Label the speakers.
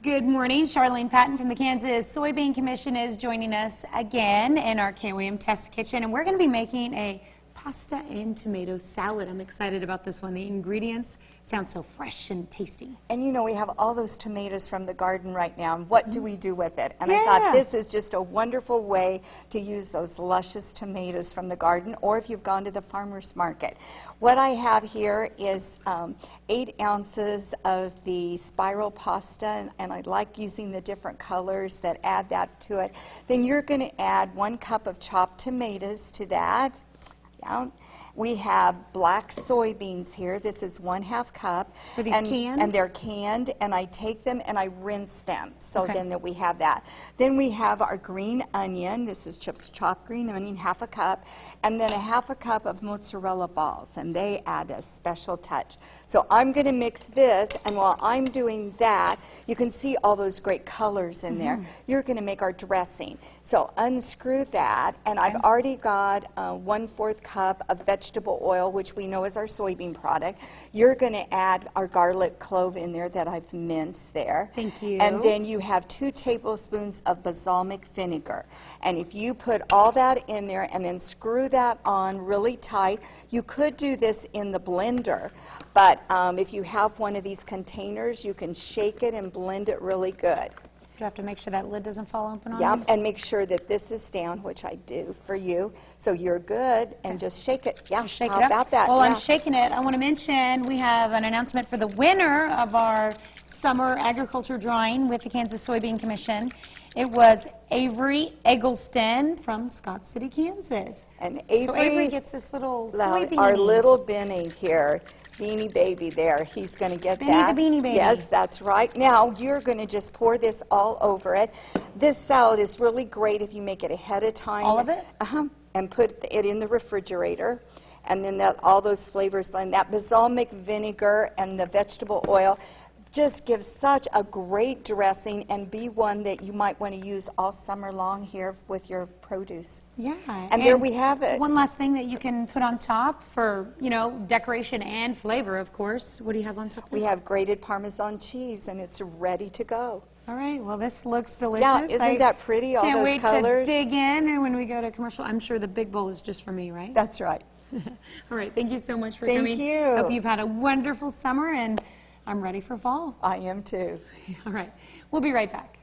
Speaker 1: Good morning. Charlene Patton from the Kansas Soybean Commission is joining us again in our KOAM test kitchen, and we're going to be making a pasta and tomato salad. I'm excited about this one. The ingredients sound so fresh and tasty.
Speaker 2: And you know, we have all those tomatoes from the garden right now, and what do we do with it? And I thought this is just a wonderful way to use those luscious tomatoes from the garden, or if you've gone to the farmer's market. What I have here is 8 ounces of the spiral pasta, and I like using the different colors that add that to it. Then you're going to add 1 cup of chopped tomatoes to that. We have black soybeans here. This is 1/2 cup.
Speaker 1: Are these canned?
Speaker 2: And they're canned, and I take them and I rinse them. So then that we have that. Then we have our green onion. This is just chopped green onion, 1/2 cup. And then 1/2 cup of mozzarella balls, and they add a special touch. So I'm going to mix this, and while I'm doing that, you can see all those great colors in there. You're going to make our dressing. So unscrew that, and I've already got 1/4 cup of vegetable oil, which we know is our soybean product. You're going to add our garlic clove in there that I've minced there.
Speaker 1: Thank you.
Speaker 2: And then you have 2 tablespoons of balsamic vinegar. And if you put all that in there and then screw that on really tight, you could do this in the blender, but if you have one of these containers, you can shake it and blend it really good.
Speaker 1: Do I have to make sure that lid doesn't fall open on me?
Speaker 2: And make sure that this is down, which I do for you. So you're good, and just shake it. Yeah,
Speaker 1: Just shake
Speaker 2: how
Speaker 1: it up.
Speaker 2: about that?
Speaker 1: While I'm shaking it, I want to mention we have an announcement for the winner of our summer agriculture drawing with the Kansas Soybean Commission. It was Avery Eggleston from Scott City, Kansas.
Speaker 2: And
Speaker 1: so Avery gets this little soybean.
Speaker 2: Our little Benny here, Beanie Baby there, he's going to get
Speaker 1: Benny
Speaker 2: that.
Speaker 1: the Beanie Baby.
Speaker 2: Yes, that's right. Now, you're going to just pour this all over it. This salad is really great if you make it ahead of time.
Speaker 1: All of it?
Speaker 2: And put it in the refrigerator. And then all those flavors blend. That balsamic vinegar and the vegetable oil just gives such a great dressing, and be one that you might want to use all summer long here with your produce.
Speaker 1: Yeah.
Speaker 2: And there we have it.
Speaker 1: One last thing that you can put on top for, you know, decoration and flavor, of course. What do you have on top?
Speaker 2: We have grated Parmesan cheese, and it's ready to go.
Speaker 1: All right. Well, this looks delicious.
Speaker 2: Yeah, isn't that pretty, all
Speaker 1: Can't
Speaker 2: those
Speaker 1: wait
Speaker 2: colors?
Speaker 1: to dig in, and when we go to commercial, I'm sure the big bowl is just for me, right?
Speaker 2: That's right.
Speaker 1: All right. Thank you so much for
Speaker 2: Thank
Speaker 1: coming.
Speaker 2: you.
Speaker 1: Hope you've had a wonderful summer, and I'm ready for fall.
Speaker 2: I am too.
Speaker 1: All right. We'll be right back.